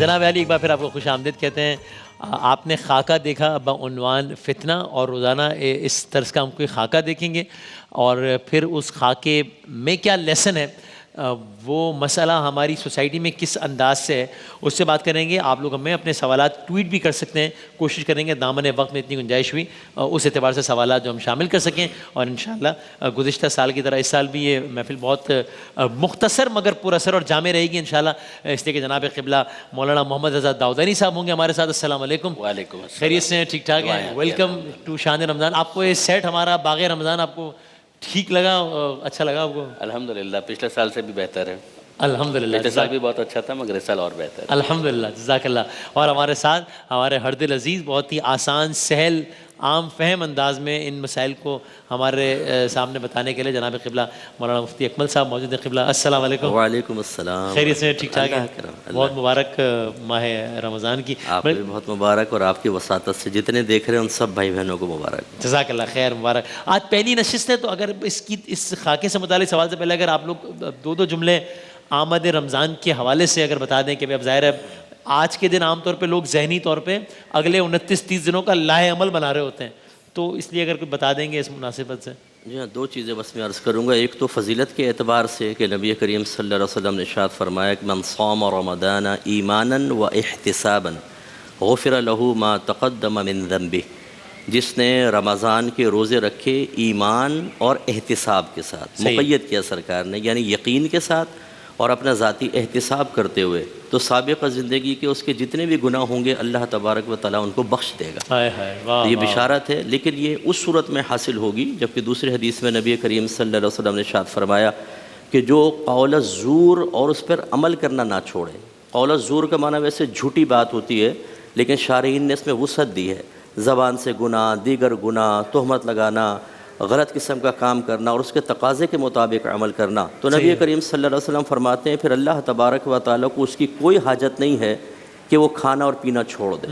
جناب علی ایک بار پھر آپ کو خوش آمدید کہتے ہیں. آپ نے خاکہ دیکھا بعنوان فتنہ اور روزانہ اس طرز کا ہم کوئی خاکہ دیکھیں گے اور پھر اس خاکے میں کیا لیسن ہے وہ مسئلہ ہماری سوسائٹی میں کس انداز سے ہے اس سے بات کریں گے. آپ لوگ ہمیں اپنے سوالات ٹویٹ بھی کر سکتے ہیں, کوشش کریں گے دامن وقت میں اتنی گنجائش ہوئی اس اعتبار سے سوالات جو ہم شامل کر سکیں. اور انشاءاللہ گزشتہ سال کی طرح اس سال بھی یہ محفل بہت مختصر مگر پر اثر اور جامع رہے گی انشاءاللہ, اس لیے کہ جناب قبلہ مولانا محمد رضا داؤدانی صاحب ہوں گے ہمارے ساتھ. السلام علیکم. وعلیکم السلام. خیریت سے ہیں؟ ٹھیک ٹھاک ہیں؟ ویلکم ٹو شان رمضان. آپ کو یہ سیٹ ہمارا باغ رمضان آپ کو ٹھیک لگا, اچھا لگا آپ کو؟ الحمدللہ پچھلے سال سے بھی بہتر ہے. الحمدللہ. پچھلے سال بھی بہت اچھا تھا مگر اس سال اور بہتر ہے. الحمدللہ, جزاک اللہ. اور ہمارے ساتھ ہمارے ہر دل عزیز بہت ہی آسان سہل عام فہم انداز میں ان مسائل کو ہمارے سامنے بتانے کے لیے جناب قبلہ مولانا مفتی اکمل صاحب موجود ہیں. قبلہ السلام علیکم. وعلیکم السلام. خیریت سے ٹھیک ٹھاک ہیں؟ بہت مبارک ماہ رمضان کی. آپ کو بھی بہت مبارک اور آپ کی وساطت سے جتنے دیکھ رہے ہیں ان سب بھائی بہنوں کو مبارک. جزاک اللہ خیر, مبارک. آج پہلی نشست ہے تو اگر اس خاکے سے متعلق سوال سے پہلے اگر آپ لوگ دو جملے آمد رمضان کے حوالے سے اگر بتا دیں کہ اب ظاہر ہے آج کے دن عام طور پہ لوگ ذہنی طور پہ اگلے 29-30 دنوں کا لاہ عمل بنا رہے ہوتے ہیں, تو اس لیے اگر کوئی بتا دیں گے اس مناسبت سے. جی ہاں, دو چیزیں بس میں عرض کروں گا. ایک تو فضیلت کے اعتبار سے کہ نبی کریم صلی اللہ علیہ وسلم نے ارشاد فرمایا کہ من صام رمضان ایمانا و احتسابا غفر له ما تقدم من ذنبه, جس نے رمضان کے روزے رکھے ایمان اور احتساب کے ساتھ, مقید کیا سرکار نے, یعنی یقین کے ساتھ اور اپنا ذاتی احتساب کرتے ہوئے, تو سابقہ زندگی کے اس کے جتنے بھی گناہ ہوں گے اللہ تبارک و تعالیٰ ان کو بخش دے گا. یہ بشارت ہے, لیکن یہ اس صورت میں حاصل ہوگی جبکہ دوسری حدیث میں نبی کریم صلی اللہ علیہ وسلم نے ارشاد فرمایا کہ جو قول الزور اور اس پر عمل کرنا نہ چھوڑے. قول الزور کا معنی ویسے جھوٹی بات ہوتی ہے, لیکن شارحین نے اس میں وسعت دی ہے. زبان سے گناہ, دیگر گناہ, تہمت لگانا, غلط قسم کا کام کرنا اور اس کے تقاضے کے مطابق عمل کرنا. تو نبی کریم صلی اللہ علیہ وسلم فرماتے ہیں پھر اللہ تبارک و تعالیٰ کو اس کی کوئی حاجت نہیں ہے کہ وہ کھانا اور پینا چھوڑ دے.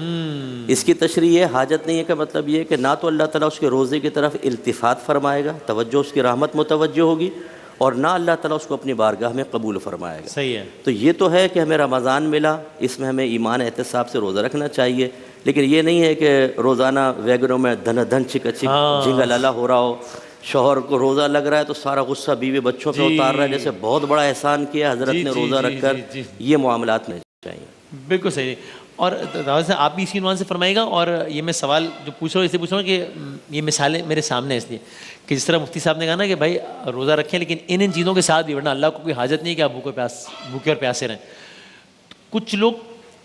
اس کی تشریح یہ حاجت نہیں ہے کا مطلب یہ ہے کہ نہ تو اللہ تعالیٰ اس کے روزے کی طرف التفات فرمائے گا, توجہ اس کی رحمت متوجہ ہوگی, اور نہ اللہ تعالیٰ اس کو اپنی بارگاہ میں قبول فرمائے گا. صحیح ہے. تو یہ تو ہے کہ ہمیں رمضان ملا, اس میں ہمیں ایمان احتساب سے روزہ رکھنا چاہیے, لیکن یہ نہیں ہے کہ روزانہ ویگنوں میں دھن چک جھنگا لالا ہو رہا ہو, شوہر کو روزہ لگ رہا ہے تو سارا غصہ بیوی بچوں پہ اتار رہا ہے جیسے بہت بڑا احسان کیا حضرت نے روزہ رکھ کر. یہ معاملات نہیں چاہیے. بالکل صحیح. اور دعوت سے آپ بھی اسی عنوان سے فرمائے گا. اور یہ میں سوال جو پوچھ رہا ہوں اس لیے پوچھ رہا ہوں کہ یہ مثالیں میرے سامنے ہیں, اس لیے کہ جس طرح مفتی صاحب نے کہا نا کہ بھائی روزہ رکھیں لیکن ان چیزوں کے ساتھ بھی, ورنہ اللہ کو کوئی حاجت نہیں کہ آپ بھوکے اور پیاسے رہیں. کچھ لوگ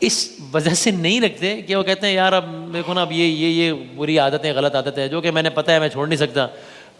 اس وجہ سے نہیں رکھتے کہ وہ کہتے ہیں یار اب دیکھو نا اب یہ بری عادت ہے, غلط عادت ہے جو کہ میں نے پتہ ہے میں چھوڑ نہیں سکتا,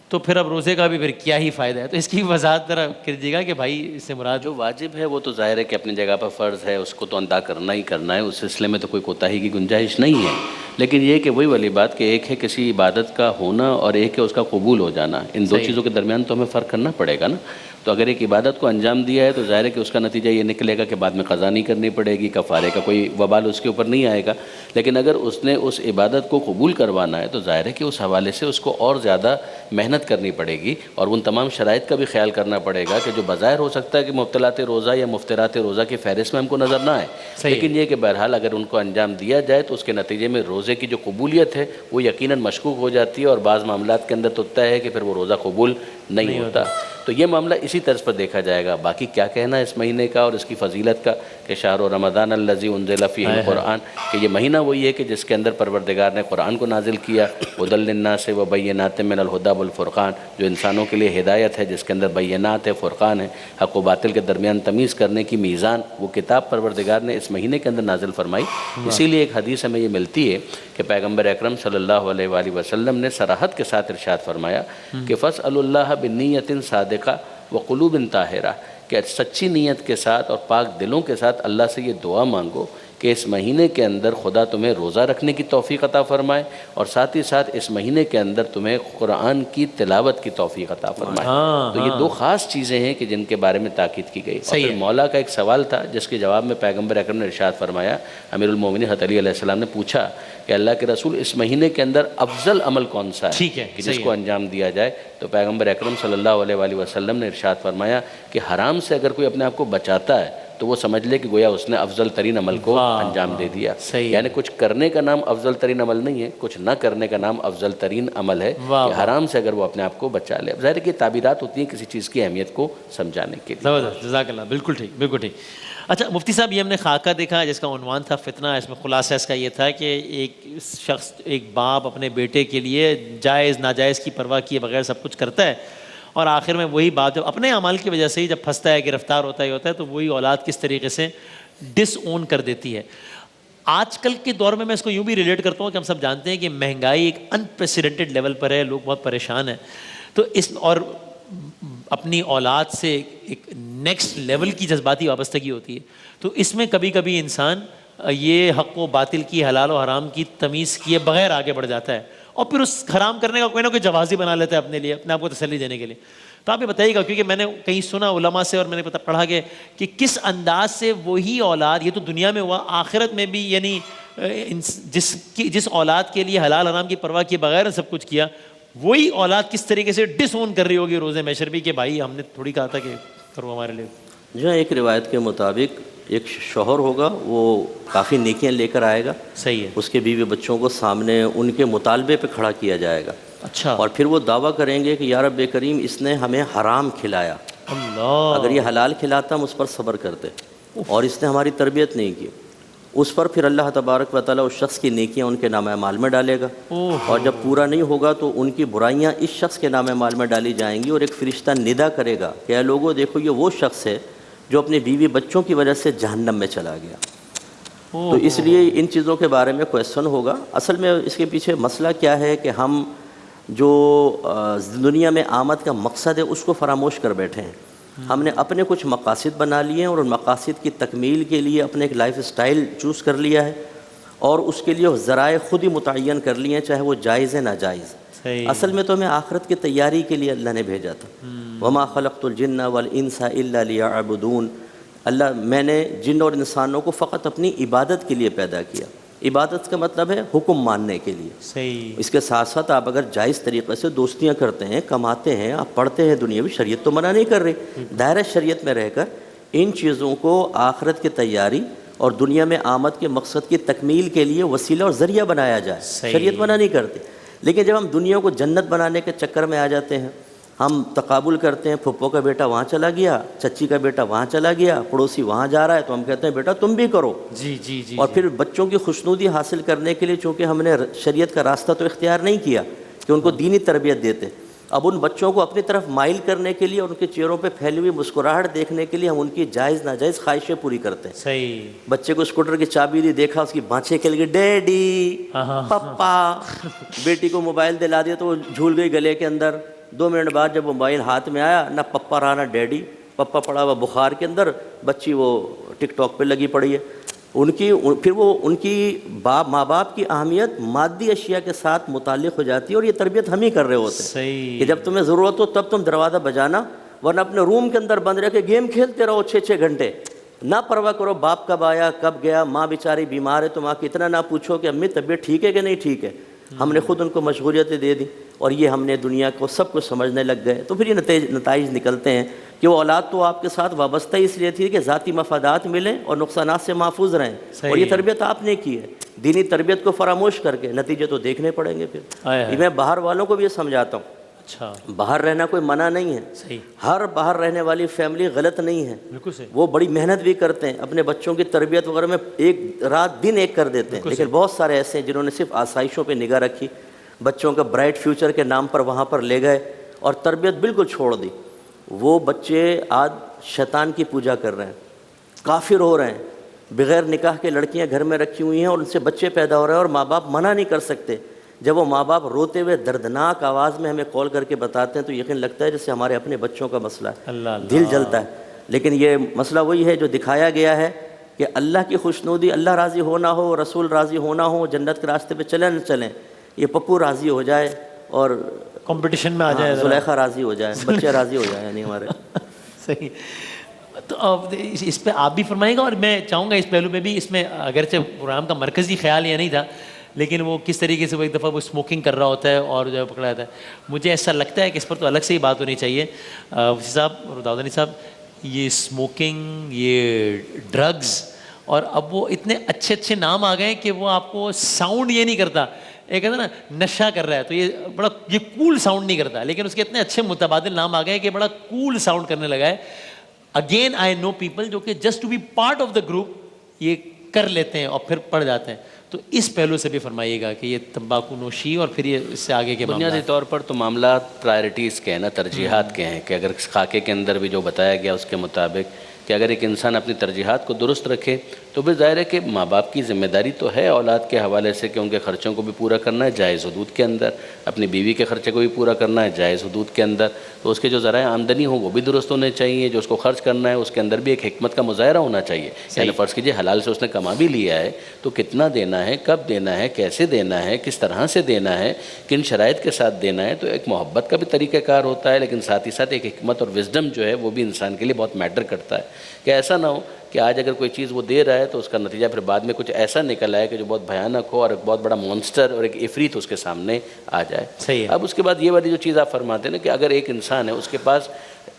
تو پھر اب روزے کا بھی پھر کیا ہی فائدہ ہے. تو اس کی وضاحت ذرا کر دیجیے گا کہ بھائی اس سے مراد جو واجب ہے وہ تو ظاہر ہے کہ اپنی جگہ پر فرض ہے, اس کو تو ادا کرنا ہی کرنا ہے, اس سلسلے میں تو کوئی کوتاہی کی گنجائش نہیں ہے. لیکن یہ کہ وہی والی بات کہ ایک ہے کسی عبادت کا ہونا اور ایک ہے اس کا قبول ہو جانا, ان دو چیزوں کے درمیان تو ہمیں فرق کرنا پڑے گا نا. تو اگر ایک عبادت کو انجام دیا ہے تو ظاہر ہے کہ اس کا نتیجہ یہ نکلے گا کہ بعد میں قضا نہیں کرنی پڑے گی, کفارے کا کوئی وبال اس کے اوپر نہیں آئے گا. لیکن اگر اس نے اس عبادت کو قبول کروانا ہے تو ظاہر ہے کہ اس حوالے سے اس کو اور زیادہ محنت کرنی پڑے گی اور ان تمام شرائط کا بھی خیال کرنا پڑے گا کہ جو بظاہر ہو سکتا ہے کہ مبتلات روزہ یا مفترات روزہ کی فہرست میں ہم کو نظر نہ آئے, لیکن یہ کہ بہرحال اگر ان کو انجام دیا جائے تو اس کے نتیجے میں روزے کی جو قبولیت ہے وہ یقیناً مشکوک ہو جاتی ہے, اور بعض معاملات کے اندر تو طے ہے کہ پھر وہ روزہ قبول نہیں ہوتا. تو یہ معاملہ اسی طرز پر دیکھا جائے گا. باقی کیا کہنا ہے اس مہینے کا اور اس کی فضیلت کا کہ شہر رمضان الذی انزل فیہ القرآن, کہ یہ مہینہ وہی ہے کہ جس کے اندر پروردگار نے قرآن کو نازل کیا, ھدی للناس وبینات من الھدی والفرقان, جو انسانوں کے لیے ہدایت ہے, جس کے اندر بینات ہے, فرقان ہے, حق و باطل کے درمیان تمیز کرنے کی میزان, وہ کتاب پروردگار نے اس مہینے کے اندر نازل فرمائی. اسی لیے ایک حدیث ہمیں یہ ملتی ہے کہ پیغمبر اکرم صلی اللہ علیہ وآلہ وسلم نے صراحت کے ساتھ ارشاد فرمایا کہ فاسألوا اللہ بنیت صادقہ وقلوب طاہرہ, کہ سچی نیت کے ساتھ اور پاک دلوں کے ساتھ اللہ سے یہ دعا مانگو کہ اس مہینے کے اندر خدا تمہیں روزہ رکھنے کی توفیق عطا فرمائے اور ساتھ ہی ساتھ اس مہینے کے اندر تمہیں قرآن کی تلاوت کی توفیق عطا فرمائے. تو یہ دو خاص چیزیں ہیں کہ جن کے بارے میں تاکید کی گئی. اور پھر مولا کا ایک سوال تھا جس کے جواب میں پیغمبر اکرم نے ارشاد فرمایا, امیر المومنین حضرت علی علیہ السلام نے پوچھا کہ اللہ کے رسول اس مہینے کے اندر افضل عمل کون سا ہے کہ جس کو انجام دیا جائے؟ تو پیغمبر اکرم صلی اللہ علیہ وآلہ وسلم نے ارشاد فرمایا کہ حرام سے اگر کوئی اپنے آپ کو بچاتا ہے تو وہ سمجھ لے کہ گویا اس نے افضل ترین عمل کو انجام دے دیا. یعنی کچھ کرنے کا نام افضل ترین عمل نہیں ہے, کچھ نہ کرنے کا نام افضل ترین عمل ہے کہ حرام سے اگر وہ اپنے آپ کو بچا لے. اب ظاہر ہے کہ تعبیرات ہوتی ہیں کسی چیز کی اہمیت کو سمجھانے کے لیے. زبردست, جزاک اللہ, بالکل ٹھیک, بالکل ٹھیک. اچھا مفتی صاحب, یہ ہم نے خاکہ دیکھا جس کا عنوان تھا فتنہ. اس میں خلاصہ اس کا یہ تھا کہ ایک شخص, ایک باپ اپنے بیٹے کے لیے جائز ناجائز کی پرواہ کیے بغیر سب کچھ کرتا ہے, اور آخر میں وہی بات جب اپنے اعمال کی وجہ سے ہی جب پھنستا ہے, گرفتار ہوتا ہے تو وہی اولاد کس طریقے سے ڈس اون کر دیتی ہے. آج کل کے دور میں اس کو یوں بھی ریلیٹ کرتا ہوں کہ ہم سب جانتے ہیں کہ مہنگائی ایک انپریسیڈنٹڈ لیول پر ہے, لوگ بہت پریشان ہیں, تو اس اور اپنی اولاد سے ایک نیکسٹ لیول کی جذباتی وابستگی ہوتی ہے. تو اس میں کبھی کبھی انسان یہ حق و باطل کی, حلال و حرام کی تمیز کیے بغیر آگے بڑھ جاتا ہے, اور پھر اس حرام کرنے کا کوئی نہ کوئی جوازی بنا لیتا ہے اپنے لیے, اپنے آپ کو تسلی دینے کے لیے. تو آپ یہ بتائیے گا, کیونکہ میں نے کہیں سنا علماء سے اور میں نے پڑھا کہ کس انداز سے وہی اولاد, یہ تو دنیا میں ہوا, آخرت میں بھی, یعنی جس اولاد کے لیے حلال حرام کی پرواہ کیے بغیر سب کچھ کیا, وہی اولاد کس طریقے سے ڈس اون کر رہی ہوگی روز محشر بھی کہ بھائی ہم نے تھوڑی کہا تھا کہ کرو ہمارے لیے. جو ایک روایت کے مطابق ایک شوہر ہوگا, وہ کافی نیکیاں لے کر آئے گا, صحیح ہے, اس کے بیوی بچوں کو سامنے ان کے مطالبے پہ کھڑا کیا جائے گا. اچھا, اور پھر وہ دعویٰ کریں گے کہ یا رب کریم اس نے ہمیں حرام کھلایا, اللہ, اگر یہ حلال کھلاتا ہم اس پر صبر کرتے, اور اس نے ہماری تربیت نہیں کی. اس پر پھر اللہ تبارک و تعالیٰ اس شخص کی نیکیاں ان کے نام اعمال میں ڈالے گا, اور جب پورا نہیں ہوگا تو ان کی برائیاں اس شخص کے نام اعمال میں ڈالی جائیں گی, اور ایک فرشتہ ندا کرے گا کہ اے لوگوں دیکھو یہ وہ شخص ہے جو اپنی بیوی بچوں کی وجہ سے جہنم میں چلا گیا. تو اس لیے ان چیزوں کے بارے میں کویسچن ہوگا. اصل میں اس کے پیچھے مسئلہ کیا ہے کہ ہم جو دنیا میں آمد کا مقصد ہے اس کو فراموش کر بیٹھے ہیں. ہم نے اپنے کچھ مقاصد بنا لیے ہیں, اور ان مقاصد کی تکمیل کے لیے اپنے ایک لائف سٹائل چوز کر لیا ہے, اور اس کے لیے ذرائع خود ہی متعین کر لیے ہیں, چاہے وہ جائز ہے ناجائز. اصل میں تو ہمیں آخرت کی تیاری کے لیے اللہ نے بھیجا تھا. وما خلقت الجن والانس الا لیعبدون. اللہ, میں نے جن اور انسانوں کو فقط اپنی عبادت کے لیے پیدا کیا. عبادت کا مطلب ہے حکم ماننے کے لیے. صحیح. اس کے ساتھ ساتھ آپ اگر جائز طریقے سے دوستیاں کرتے ہیں, کماتے ہیں, آپ پڑھتے ہیں دنیاوی, شریعت تو منع نہیں کر رہی, دائرہ شریعت میں رہ کر ان چیزوں کو آخرت کی تیاری اور دنیا میں آمد کے مقصد کی تکمیل کے لیے وسیلہ اور ذریعہ بنایا جائے. شریعت منع نہیں کرتی, لیکن جب ہم دنیا کو جنت بنانے کے چکر میں آ جاتے ہیں, ہم تقابل کرتے ہیں, پھپھو کا بیٹا وہاں چلا گیا, چچی کا بیٹا وہاں چلا گیا, پڑوسی وہاں جا رہا ہے, تو ہم کہتے ہیں بیٹا تم بھی کرو. جی جی جی. اور پھر بچوں کی خوشنودی حاصل کرنے کے لیے چونکہ ہم نے شریعت کا راستہ تو اختیار نہیں کیا کہ ان کو دینی تربیت دیتے, اب ان بچوں کو اپنی طرف مائل کرنے کے لیے, ان کے چہروں پہ پھیلی ہوئی مسکراہٹ دیکھنے کے لیے ہم ان کی جائز ناجائز خواہشیں پوری کرتے ہیں. صحیح. بچے کو اسکوٹر کی چابی دی, دیکھا اس کی بانچیں کھل گئی, ڈیڈی پپا. بیٹی کو موبائل دلا دیا تو وہ جھول گئی گلے کے اندر. 2 منٹ بعد جب موبائل ہاتھ میں آیا, نہ پپا رہا نہ ڈیڈی, پپا پڑا ہوا بخار کے اندر, بچی وہ ٹک ٹاک پہ لگی پڑی ہے. پھر وہ ان کی ماں باپ کی اہمیت مادی اشیاء کے ساتھ متعلق ہو جاتی ہے, اور یہ تربیت ہم ہی کر رہے ہوتے ہیں. صحیح. کہ جب تمہیں ضرورت ہو تب تم دروازہ بجانا, ورنہ اپنے روم کے اندر بند رہ کے گیم کھیلتے رہو 6-6 گھنٹے. نہ پرواہ کرو باپ کب آیا کب گیا, ماں بیچاری بیمار ہے تو ماں کو اتنا نہ پوچھو کہ امی طبیعت ٹھیک ہے کہ نہیں ٹھیک ہے. ہم نے خود ان کو مشغولیتیں دے دی, اور یہ ہم نے دنیا کو سب کچھ سمجھنے لگ گئے. تو پھر یہ نتائج نکلتے ہیں کہ وہ اولاد تو آپ کے ساتھ وابستہ اس لیے تھی کہ ذاتی مفادات ملیں اور نقصانات سے محفوظ رہیں, اور یہ تربیت آپ نے کی ہے. دینی تربیت کو فراموش کر کے نتیجے تو دیکھنے پڑیں گے. پھر میں باہر والوں کو بھی یہ سمجھاتا ہوں, اچھا, باہر رہنا کوئی منع نہیں ہے. صحیح. ہر باہر رہنے والی فیملی غلط نہیں ہے, بالکل صحیح. وہ بڑی محنت بھی کرتے ہیں, اپنے بچوں کی تربیت وغیرہ میں ایک رات دن ایک کر دیتے ہیں. لیکن بہت سارے ایسے ہیں جنہوں نے صرف آسائشوں پہ نگاہ رکھی, بچوں کا برائٹ فیوچر کے نام پر وہاں پر لے گئے اور تربیت بالکل چھوڑ دی. وہ بچے آج شیطان کی پوجا کر رہے ہیں, کافر ہو رہے ہیں, بغیر نکاح کے لڑکیاں گھر میں رکھی ہوئی ہیں, اور ان سے بچے پیدا ہو رہے ہیں, اور ماں باپ منع نہیں کر سکتے. جب وہ ماں باپ روتے ہوئے دردناک آواز میں ہمیں کال کر کے بتاتے ہیں تو یقین لگتا ہے جیسے ہمارے اپنے بچوں کا مسئلہ ہے. دل جلتا ہے. لیکن یہ مسئلہ وہی ہے جو دکھایا گیا ہے کہ اللہ کی خوشنودی, اللہ راضی ہونا ہو, رسول راضی ہونا ہو, جنت کے راستے پہ چلیں نہ چلیں, یہ پپو راضی ہو جائے اور کمپٹیشن میں آ جائے, زلیخا راضی ہو جائے, بچے راضی ہو جائیں, یعنی ہمارے. صحیح. تو اب اس پہ آپ بھی فرمائیں گا, اور میں چاہوں گا اس پہلو میں بھی, اس میں اگرچہ پروگرام کا مرکزی خیال یہ نہیں تھا, لیکن وہ کس طریقے سے وہ ایک دفعہ وہ اسموکنگ کر رہا ہوتا ہے اور جو پکڑا جاتا ہے, مجھے ایسا لگتا ہے کہ اس پر تو الگ سے ہی بات ہونی چاہیے. وسیع صاحب اور داؤد صاحب, یہ اسموکنگ، یہ ڈرگز، اور اب وہ اتنے اچھے اچھے نام آ گئے ہیں کہ وہ آپ کو ساؤنڈ یہ نہیں کرتا، ایک کہتا نا نشہ کر رہا ہے تو یہ کول ساؤنڈ نہیں کرتا، لیکن اس کے اتنے اچھے متبادل نام آ گئے کہ بڑا کول ساؤنڈ کرنے لگا ہے. اگین آئی نو پیپل جو کہ just to be part of the group یہ کر لیتے ہیں اور پھر پڑ جاتے ہیں. تو اس پہلو سے بھی فرمائیے گا کہ یہ تمباکو نوشی اور پھر یہ اس سے آگے کے بنیادی طور پر تو معاملات پرائرٹیز کے ہیں نا، ترجیحات کے ہیں، کہ اگر اس خاکے کے اندر بھی جو بتایا گیا اس کے مطابق کہ اگر ایک انسان اپنی ترجیحات کو درست رکھے تو پھر ظاہر ہے کہ ماں باپ کی ذمہ داری تو ہے اولاد کے حوالے سے کہ ان کے خرچوں کو بھی پورا کرنا ہے جائز حدود کے اندر، اپنی بیوی کے خرچے کو بھی پورا کرنا ہے جائز حدود کے اندر، تو اس کے جو ذرائع آمدنی ہوں وہ بھی درست ہونے چاہیے، جو اس کو خرچ کرنا ہے اس کے اندر بھی ایک حکمت کا مظاہرہ ہونا چاہیے. یعنی فرض کیجیے حلال سے اس نے کما بھی لیا ہے تو کتنا دینا ہے، کب دینا ہے، کیسے دینا ہے، کس طرح سے دینا ہے، کن شرائط کے ساتھ دینا ہے، تو ایک محبت کا بھی طریقہ کار ہوتا ہے، لیکن ساتھ ہی ساتھ ایک حکمت اور وزڈم جو ہے وہ بھی انسان کے لیے بہت میٹر کرتا ہے کہ ایسا نہ ہو کہ آج اگر کوئی چیز وہ دے رہا ہے تو اس کا نتیجہ پھر بعد میں کچھ ایسا نکل آئے کہ جو بہت بھیانک ہو اور ایک بہت بڑا مونسٹر اور ایک عفریت اس کے سامنے آ جائے. صحیح ہے. اب اس کے بعد یہ والی جو چیز آپ فرماتے ہیں نا کہ اگر ایک انسان ہے اس کے پاس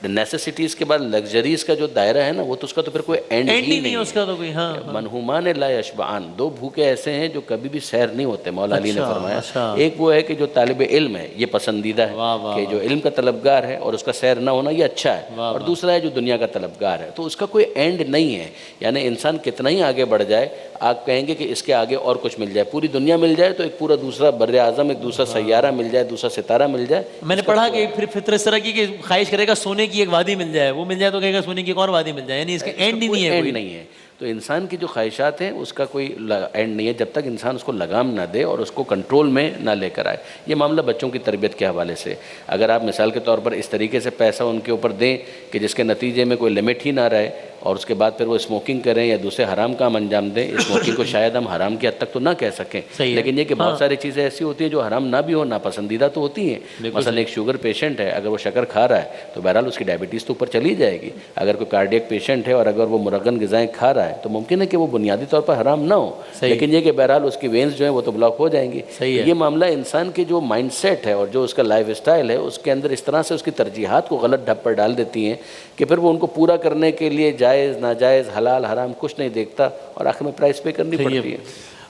نیسیسٹیز کے بعد لگژریز کا جو دائرہ ہے نا وہ تو اس کا تو پھر کوئی اینڈ ہی نہیں ہے. اس کا تو کوئی منہومان لا یشبعان، دو بھوکے ایسے ہیں جو کبھی بھی سیر نہیں ہوتے، مولا علی نے فرمایا. ایک وہ ہے کہ جو طالب علم ہے، یہ پسندیدہ ہے کہ جو علم کا طلبگار ہے اور اس کا سیر نہ ہونا یہ اچھا ہے، اور دوسرا ہے جو دنیا کا طلبگار ہے، تو اس کا کوئی اینڈ نہیں ہے. یعنی انسان کتنا ہی آگے بڑھ جائے، آپ کہیں گے کہ اس کے آگے اور کچھ مل جائے، پوری دنیا مل جائے تو ایک پورا دوسرا بر اعظم، ایک دوسرا سیارہ مل جائے، دوسرا ستارہ مل جائے. میں نے پڑھا کہ پھر فطرت اس طرح کی کہ خواہش کرے گا سونے کی ایک وادی مل جائے، وہ مل جائے تو کہے گا سونے کی ایک اور وادی مل جائے، یعنی اس کا اینڈ ہی نہیں ہے. اینڈ نہیں ہے. تو انسان کی جو خواہشات ہیں اس کا کوئی اینڈ نہیں ہے جب تک انسان اس کو لگام نہ دے اور اس کو کنٹرول میں نہ لے کر آئے. یہ معاملہ بچوں کی تربیت کے حوالے سے، اگر آپ مثال کے طور پر اس طریقے سے پیسہ ان کے اوپر دیں کہ جس کے نتیجے میں کوئی لمٹ ہی نہ رہے اور اس کے بعد پھر وہ اسموکنگ کریں یا دوسرے حرام کام انجام دیں، اسموکنگ کو شاید ہم حرام کی حد تک تو نہ کہہ سکیں، لیکن یہ کہ بہت ساری چیزیں ایسی ہوتی ہیں جو حرام نہ بھی ہو، ناپسندیدہ تو ہوتی ہیں. مثلا ایک شوگر پیشنٹ ہے، اگر وہ شکر کھا رہا ہے تو بہرحال اس کی ڈائبٹیز تو اوپر چلی جائے گی. اگر کوئی کارڈیک پیشنٹ ہے اور اگر وہ مرغن غذائیں کھا رہا ہے تو ممکن ہے کہ وہ بنیادی طور پر حرام نہ ہو، لیکن یہ کہ بہرحال اس کی وینز جو ہیں وہ تو بلاک ہو جائیں گی. یہ معاملہ انسان کے جو مائنڈ سیٹ ہے اور جو اس کا لائف اسٹائل ہے اس کے اندر اس طرح سے اس کی ترجیحات کو غلط ڈھپ پر ڈال دیتی ہیں کہ پھر وہ ان کو پورا کرنے کے لیے جائز ناجائز حلال حرام کچھ نہیں دیکھتا اور آخر میں پرائز پے کرنی پڑتی ہے.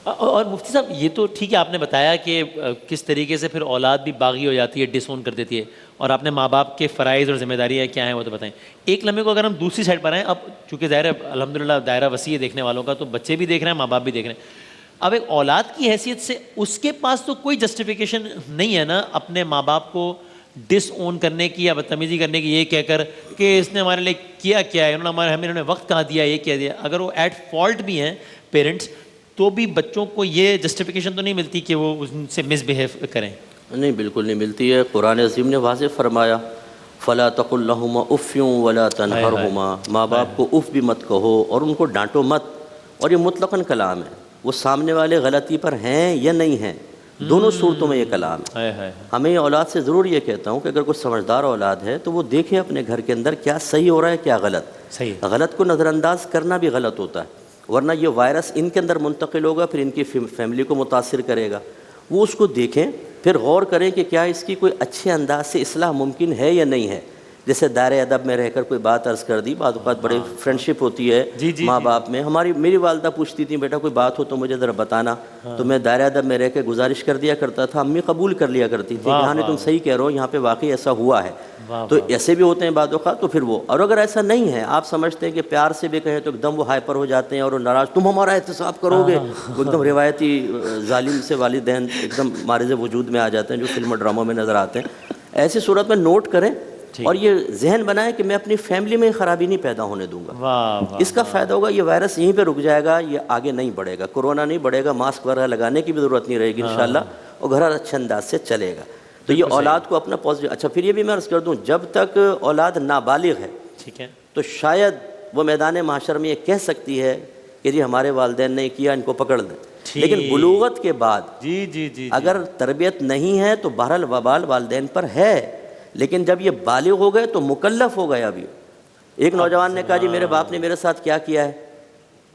اور مفتی صاحب یہ تو ٹھیک ہے، آپ نے بتایا کہ کس طریقے سے پھر اولاد بھی باغی ہو جاتی ہے، ڈس اون کر دیتی ہے، اور آپ نے ماں باپ کے فرائض اور ذمہ داریاں کیا ہیں وہ تو بتائیں. ایک لمحے کو اگر ہم دوسری سائڈ پر آئیں، اب چونکہ ظاہر ہے الحمدللہ دائرہ وسیع ہے دیکھنے والوں کا، تو بچے بھی دیکھ رہے ہیں، ماں باپ بھی دیکھ رہے ہیں. اب ایک اولاد کی حیثیت سے اس کے پاس تو کوئی جسٹیفیکیشن نہیں ہے نا اپنے ماں باپ کو ڈس اون کرنے کی یا بدتمیزی کرنے کی، یہ کہہ کر کہ اس نے ہمارے لیے کیا ہے، انہوں نے وقت کہاں دیا، یہ کہہ دیا. اگر وہ ایٹ فالٹ بھی ہیں پیرنٹس تو بھی بچوں کو یہ جسٹیفیکیشن تو نہیں ملتی کہ وہ ان سے مس بہیو کریں. نہیں، بالکل نہیں ملتی ہے. قرآن عظیم نے واضح فرمایا فلا تقل لهما اف ولا تنهرهما، ماں باپ کو اف بھی مت کہو اور ان کو ڈانٹو مت. اور یہ مطلقاً کلام ہے، وہ سامنے والے غلطی پر ہیں یا نہیں ہیں، دونوں صورتوں میں یہ کلام ہے. ہمیں اولاد سے ضرور یہ کہتا ہوں کہ اگر کوئی سمجھدار اولاد ہے تو وہ دیکھے اپنے گھر کے اندر کیا صحیح ہو رہا ہے کیا غلط. غلط کو نظر انداز کرنا بھی غلط ہوتا ہے، ورنہ یہ وائرس ان کے اندر منتقل ہوگا، پھر ان کی فیملی کو متاثر کرے گا. وہ اس کو دیکھیں، پھر غور کریں کہ کیا اس کی کوئی اچھے انداز سے اصلاح ممکن ہے یا نہیں ہے. جیسے دائرۂ ادب میں رہ کر کوئی بات عرض کر دی، بعض اوقات بڑی فرینڈشپ ہوتی ہے ماں باپ میں. میری والدہ پوچھتی تھیں بیٹا کوئی بات ہو تو مجھے ذرا بتانا، تو میں دائرۂ ادب میں رہ کے گزارش کر دیا کرتا تھا، امی قبول کر لیا کرتی تھی، یہاں تم صحیح کہہ رہے ہو، یہاں پہ واقعی ایسا ہوا ہے. تو ایسے بھی ہوتے ہیں بعض اوقات. تو پھر وہ، اور اگر ایسا نہیں ہے، آپ سمجھتے ہیں کہ پیار سے بھی کہیں تو ایک دم وہ ہائپر ہو جاتے ہیں اور وہ ناراض، تم ہمارا احتساب کرو گے، وہ ایک دم روایتی ظالم سے والدین ایک دم مارز وجود میں آ جاتے ہیں جو فلم و ڈراموں میں نظر آتے ہیں. ایسی صورت میں نوٹ کریں اور یہ ذہن بنائیں کہ میں اپنی فیملی میں خرابی نہیں پیدا ہونے دوں گا. اس کا فائدہ ہوگا، یہ وائرس یہیں پہ رک جائے گا، یہ آگے نہیں بڑھے گا، کورونا نہیں بڑھے گا، ماسک وغیرہ لگانے کی بھی ضرورت نہیں رہے گی انشاءاللہ، اور گھر اچھے انداز سے چلے گا. تو یہ اولاد کو اپنا پازیٹیو. اچھا پھر یہ بھی میں عرض کر دوں، جب تک اولاد نابالغ ہے ٹھیک ہے تو شاید وہ میدان محشر میں یہ کہہ سکتی ہے کہ جی ہمارے والدین نے کیا، ان کو پکڑ دیں. لیکن بلوغت کے بعد اگر تربیت نہیں ہے تو بہرحال وبال والدین پر ہے. لیکن جب یہ بالغ ہو گئے تو مکلف ہو گئے. ابھی ایک نوجوان نے کہا جی میرے باپ نے میرے ساتھ کیا ہے،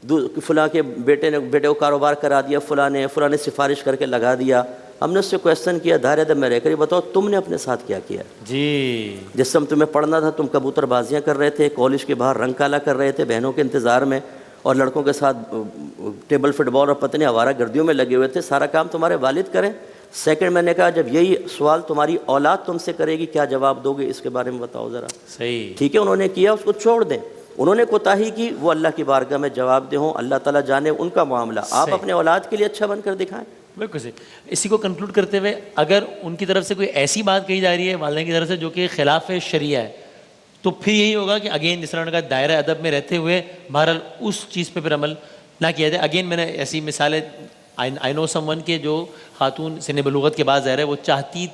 فلاں کے بیٹے کو کاروبار کرا دیا فلاں نے سفارش کر کے لگا دیا. ہم نے اس سے کویشچن کیا دائرہ ادب میں رہ کر، یہ بتاؤ تم نے اپنے ساتھ کیا کیا؟ جی جس سم تمہیں پڑھنا تھا تم کبوتر بازیاں کر رہے تھے، کالج کے باہر رنگ کالا کر رہے تھے بہنوں کے انتظار میں، اور لڑکوں کے ساتھ ٹیبل فٹ بال اور پتہ نہیں آوارہ گردیوں میں لگے ہوئے تھے. سارا کام تمہارے والد کریں. سیکنڈ میں نے کہا جب یہی سوال تمہاری اولاد تم سے کرے گی کیا جواب دو گے؟ اس کے بارے میں بتاؤ ذرا. صحیح. ٹھیک ہے، انہوں نے کیا، اس کو چھوڑ دیں. انہوں نے کوتاہی کی، وہ اللہ کی بارگاہ میں جواب دہ ہوں، اللہ تعالیٰ جانے ان کا معاملہ. آپ اپنے اولاد کے لیے اچھا بن کر دکھائیں. بالکل صحیح. اسی کو کنکلوڈ کرتے ہوئے اگر ان کی طرف سے کوئی ایسی بات کہی جا رہی ہے والدین کی طرف سے جو کہ خلاف شریعہ ہے، تو پھر یہی ہوگا کہ اگین جس طرح انہوں نے کہا دائرہ ادب میں رہتے ہوئے بہرحال اس چیز پہ پھر عمل نہ کیا جائے. اگین میں نے ایسی مثالیں آئی نو سم ون کے جو خاتون سن بلوغت کے بعد ظاہر ہے وہ چاہتی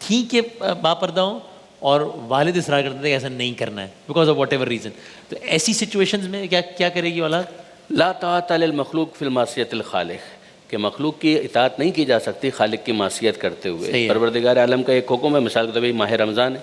تھیں کہ باپردہ ہوں، اور والد اصرار کرتے تھے کہ ایسا نہیں کرنا ہے because of what ever reason. تو ایسی سچویشنز میں کیا کرے گی اولاد؟ لا طاعۃ للمخلوق فی المعصیۃ الخالق، کہ مخلوق کی اطاعت نہیں کی جا سکتی خالق کی معصیت کرتے ہوئے. پروردگار عالم کا ایک حکم ہے، مثال کے طور پہ ماہ رمضان ہے.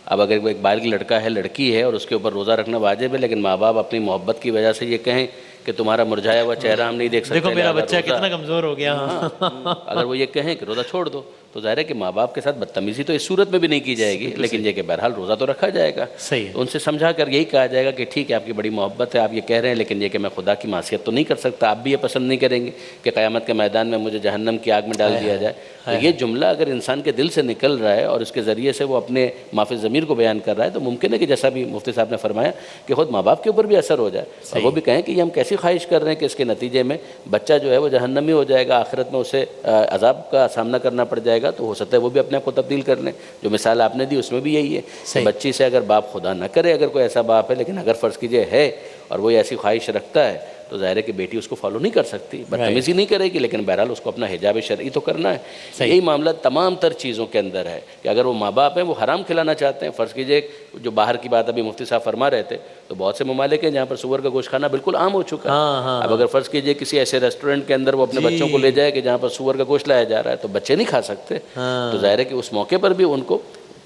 اب اگر ایک بالغ لڑکا ہے لڑکی ہے اور اس کے اوپر روزہ رکھنا واجب ہے، لیکن ماں باپ اپنی محبت کی وجہ سے یہ کہیں کہ تمہارا مرجھایا ہوا چہرہ ہم نہیں دیکھ سکتے، دیکھو میرا لہذا بچہ روزہ- کتنا کمزور ہو گیا. اگر وہ یہ کہیں کہ روزہ چھوڑ دو تو ظاہر ہے کہ ماں باپ کے ساتھ بدتمیزی تو اس صورت میں بھی نہیں کی جائے گی، لیکن یہ کہ بہرحال روزہ تو رکھا جائے گا. صحیح ہے. تو ان سے سمجھا کر یہی کہا جائے گا کہ ٹھیک ہے آپ کی بڑی محبت ہے، آپ یہ کہہ رہے ہیں، لیکن یہ کہ میں خدا کی معصیت تو نہیں کر سکتا. آپ بھی یہ پسند نہیں کریں گے کہ قیامت کے میدان میں مجھے جہنم کی آگ میں ڈال دیا جائے. تو یہ جملہ اگر انسان کے دل سے نکل رہا ہے اور اس کے ذریعے سے وہ اپنے معافی ضمیر کو بیان کر رہا ہے، تو ممکن ہے کہ جیسا بھی مفتی صاحب نے فرمایا کہ خود ماں باپ کے اوپر بھی اثر ہو جائے، اور وہ بھی کہیں کہ یہ ہم کیسی خواہش کر رہے ہیں کہ اس کے نتیجے میں بچہ جو ہے وہ جہنمی ہو جائے گا، آخرت میں اسے عذاب کا سامنا کرنا پڑ جائے گا. تو ہو سکتا ہے وہ بھی اپنے آپ کو تبدیل کر لیں. جو مثال آپ نے دی اس میں بھی یہی ہے کہ بچی سے اگر باپ خدا نہ کرے، اگر کوئی ایسا باپ ہے، لیکن اگر فرض کیجئے ہے اور وہ ایسی خواہش رکھتا ہے، تو ظاہر ہے کہ بیٹی اس کو فالو نہیں کر سکتی، بدتمیزی نہیں کرے گی، لیکن بہرحال اس کو اپنا حجاب شرعی تو کرنا ہے. یہی معاملہ تمام تر چیزوں کے اندر ہے کہ اگر وہ ماں باپ ہیں وہ حرام کھلانا چاہتے ہیں، فرض کیجئے جو باہر کی بات ابھی مفتی صاحب فرما رہے تھے، تو بہت سے ممالک ہیں جہاں پر سور کا گوشت کھانا بالکل عام ہو چکا ہے. اب اگر فرض کیجئے کسی ایسے ریسٹورنٹ کے اندر وہ اپنے بچوں کو لے جائے کہ جہاں پر سور کا گوشت لایا جا رہا ہے، تو بچے نہیں کھا سکتے. تو ظاہر ہے کہ اس موقع پر بھی ان کو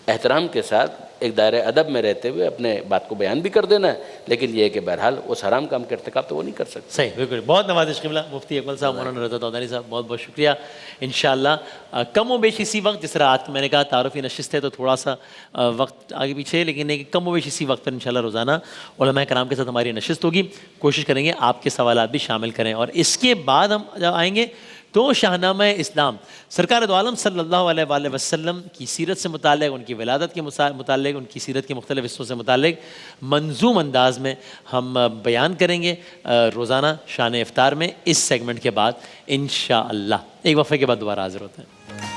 احترام کے ساتھ ایک دائرہ ادب میں رہتے ہوئے اپنے بات کو بیان بھی کر دینا ہے، لیکن یہ ہے کہ بہرحال اس حرام کام کے ارتکاب تو وہ نہیں کر سکتے. صحیح، بالکل. بہت نوازش قبلہ مفتی اکمل صاحب، مولانا رضا تودانی صاحب، بہت بہت شکریہ. انشاءاللہ کم و بیش اسی وقت، جس طرح آج میں نے کہا تعارفی نشست ہے تو تھوڑا سا وقت آگے پیچھے ہے، لیکن ایک کم و بیش اسی وقت پر انشاءاللہ روزانہ علماء کرام کے ساتھ ہماری نشست ہوگی. کوشش کریں گے آپ کے سوالات بھی شامل کریں. اور اس کے بعد ہم جب آئیں گے تو شاہنامہ اسلام سرکار دو عالم صلی اللہ علیہ وآلہ وسلم کی سیرت سے متعلق، ان کی ولادت کے متعلق، ان کی سیرت کے مختلف حصوں سے متعلق منظوم انداز میں ہم بیان کریں گے روزانہ شان افطار میں، اس سیگمنٹ کے بعد انشاءاللہ. ایک وقفے کے بعد دوبارہ حاضر ہوتے ہیں.